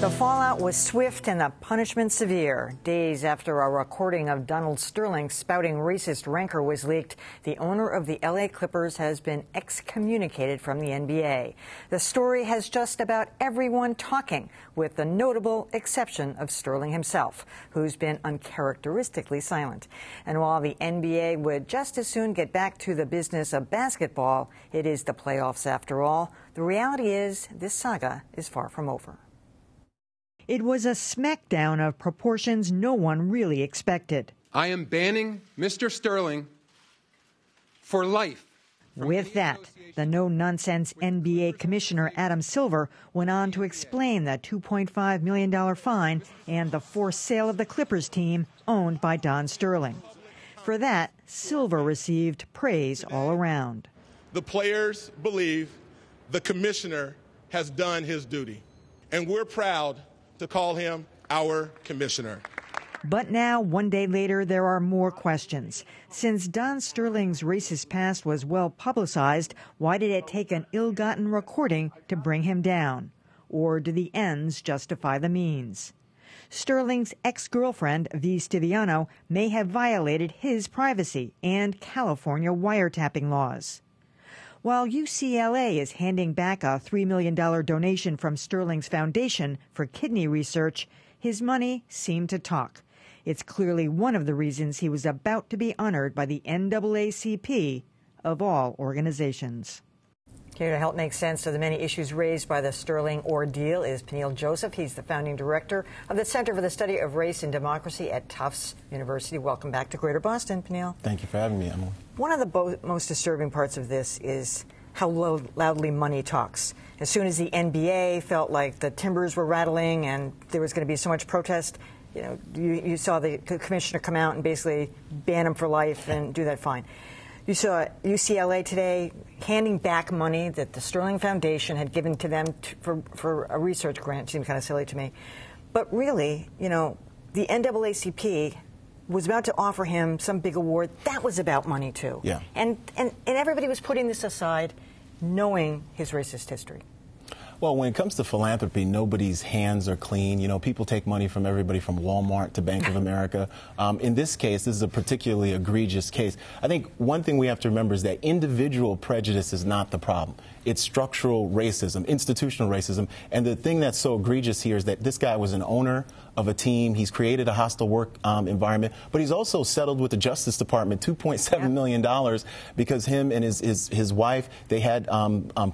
The fallout was swift and the punishment severe. Days after a recording of Donald Sterling spouting racist rancor was leaked, the owner of the LA Clippers has been excommunicated from the NBA. The story has just about everyone talking, with the notable exception of Sterling himself, who's been uncharacteristically silent. And while the NBA would just as soon get back to the business of basketball, it is the playoffs after all. The reality is this saga is far from over. It was a smackdown of proportions no one really expected. I am banning Mr. Sterling for life. With that, the no-nonsense NBA Commissioner Adam Silver went on to explain the $2.5 million fine and the forced sale of the Clippers team owned by Don Sterling. For that, Silver received praise all around. The players believe the commissioner has done his duty, and we're proud to call him our commissioner. But now, one day later, there are more questions. Since Don Sterling's racist past was well publicized, why did it take an ill-gotten recording to bring him down? Or do the ends justify the means? Sterling's ex-girlfriend, V. Stiviano, may have violated his privacy and California wiretapping laws. While UCLA is handing back a $3 million donation from Sterling's foundation for kidney research, his money seemed to talk. It's clearly one of the reasons he was about to be honored by the NAACP, of all organizations. Here to help make sense of the many issues raised by the Sterling ordeal is Peniel Joseph. He's the founding director of the Center for the Study of Race and Democracy at Tufts University. Welcome back to Greater Boston, Peniel. Thank you for having me, Emily. One of the most disturbing parts of this is how loudly money talks. As soon as the NBA felt like the timbers were rattling and there was going to be so much protest, you saw the commissioner come out and basically ban him for life and do that fine. You saw UCLA today handing back money that the Sterling Foundation had given to them for a research grant. Seems kind of silly to me. But really, the NAACP was about to offer him some big award. That was about money, too. Yeah. And everybody was putting this aside, knowing his racist history. Well, when it comes to philanthropy, nobody's hands are clean. People take money from everybody from Walmart to Bank of America. In this case, this is a particularly egregious case. I think one thing we have to remember is that individual prejudice is not the problem. It's structural racism, institutional racism. And the thing that's so egregious here is that this guy was an owner of a team. He's created a hostile work environment, but he's also settled with the Justice Department $2.7 million because him and his wife, they had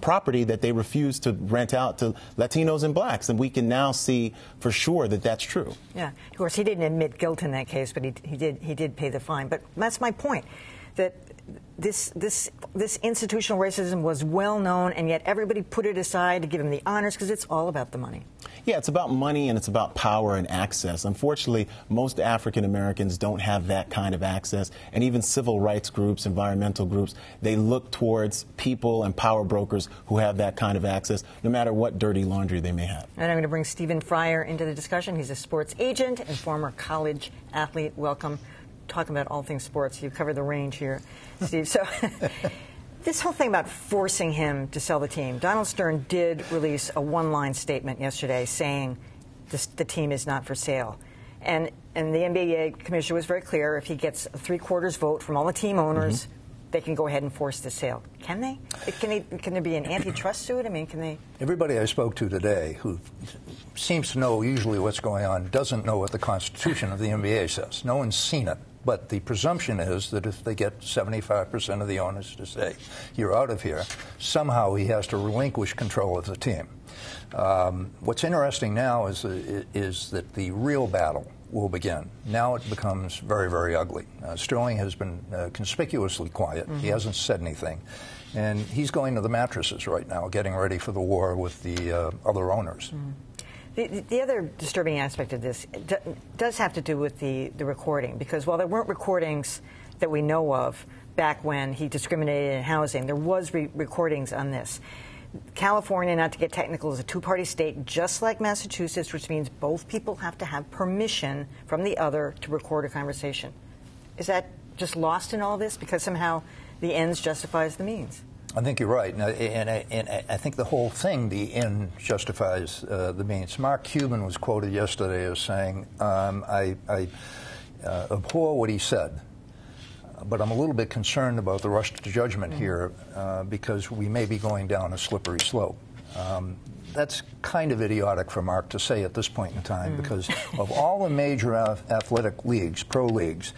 property that they refused to rent out to Latinos and blacks. And we can now see for sure that that's true. Yeah, of course, he didn't admit guilt in that case, but he did pay the fine. But that's my point, that this institutional racism was well known, and yet everybody put it aside to give him the honors because it's all about the money. Yeah, it's about money and it's about power and access. Unfortunately, most African Americans don't have that kind of access, and even civil rights groups, environmental groups, they look towards people and power brokers who have that kind of access, no matter what dirty laundry they may have. And I'm going to bring Stephen Fryer into the discussion. He's a sports agent and former college athlete. Welcome. Talking about all things sports. You cover the range here, Steve. So this whole thing about forcing him to sell the team, Donald Stern did release a one-line statement yesterday saying the team is not for sale. And the NBA commissioner was very clear. If he gets a three-quarters vote from all the team owners, they can go ahead and force the sale. Can they? Can there be an antitrust suit? I mean, can they? Everybody I spoke to today who seems to know usually what's going on doesn't know what the Constitution of the NBA says. No one's seen it. But the presumption is that if they get 75% of the owners to say, you're out of here, somehow he has to relinquish control of the team. What's interesting now is that the real battle will begin. Now it becomes very, very ugly. Sterling has been conspicuously quiet. He hasn't said anything. And he's going to the mattresses right now, getting ready for the war with the other owners. The other disturbing aspect of this does have to do with the recording, because while there weren't recordings that we know of back when he discriminated in housing, there was recordings on this. California, not to get technical, is a two-party state, just like Massachusetts, which means both people have to have permission from the other to record a conversation. Is that just lost in all this because somehow the ends justifies the means? I think you're right, and I think the whole thing, the end justifies the means. Mark Cuban was quoted yesterday as saying, I abhor what he said, but I'm a little bit concerned about the rush to judgment here because we may be going down a slippery slope. That's kind of idiotic for Mark to say at this point in time because of all the major athletic leagues, pro leagues,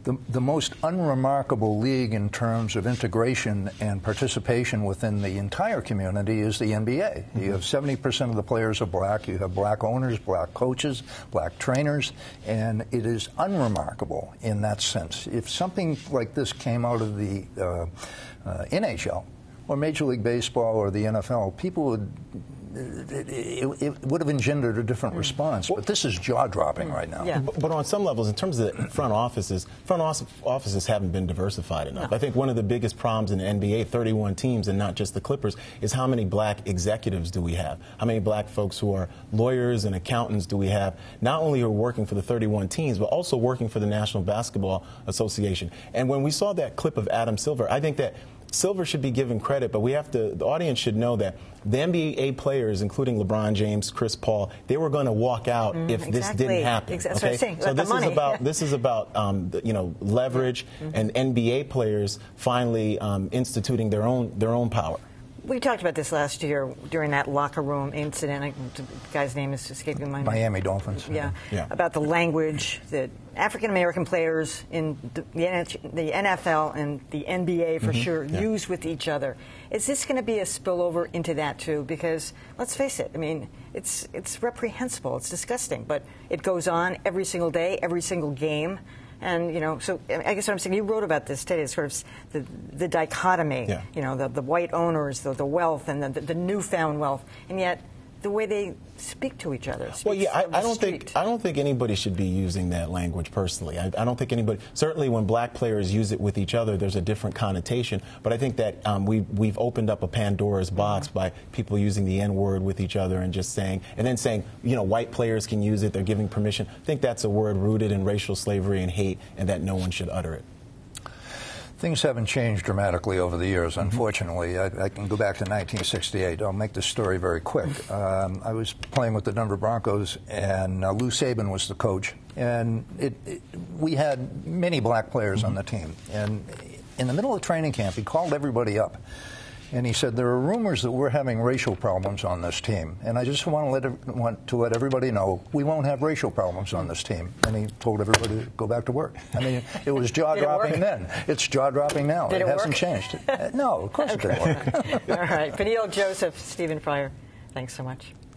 the most unremarkable league in terms of integration and participation within the entire community is the NBA. You have 70% of the players are black. You have black owners, black coaches, black trainers, and it is unremarkable in that sense. If something like this came out of the NHL or Major League Baseball or the NFL, people would it would have engendered a different response. But this is jaw-dropping right now. Yeah. But on some levels, in terms of the front offices haven't been diversified enough. No. I think one of the biggest problems in the NBA, 31 teams and not just the Clippers, is how many black executives do we have? How many black folks who are lawyers and accountants do we have, not only who are working for the 31 teams, but also working for the National Basketball Association? And when we saw that clip of Adam Silver, I think that Silver should be given credit, but the audience should know that the NBA players, including LeBron James, Chris Paul, they were going to walk out if this didn't happen. That's what I'm saying. So this is about leverage and NBA players finally instituting their own power. We talked about this last year during that locker room incident. The guy's name is escaping my mind. Miami Dolphins. Yeah. About the language that African-American players in the NFL and the NBA for sure use with each other. Is this going to be a spillover into that too? Because let's face it, I mean, it's reprehensible, it's disgusting, but it goes on every single day, every single game. And, so I guess what I'm saying, you wrote about this today, sort of the dichotomy, the white owners, the wealth, and the newfound wealth, and yet the way they speak to each other. Well, yeah, I don't think anybody should be using that language personally. I don't think anybody. Certainly, when black players use it with each other, there's a different connotation. But I think that we've opened up a Pandora's box by people using the N-word with each other and just saying, white players can use it. They're giving permission. I think that's a word rooted in racial slavery and hate, and that no one should utter it. Things haven't changed dramatically over the years, unfortunately. I can go back to 1968. I'll make this story very quick. I was playing with the Denver Broncos, and Lou Saban was the coach. And we had many black players on the team. And in the middle of training camp, he called everybody up. And he said, there are rumors that we're having racial problems on this team. And I just want to let everybody know we won't have racial problems on this team. And he told everybody to go back to work. I mean, it was jaw-dropping then. It's jaw-dropping now. It hasn't changed. No, of course it didn't work. All right. Peniel Joseph, Stephen Fryer, thanks so much.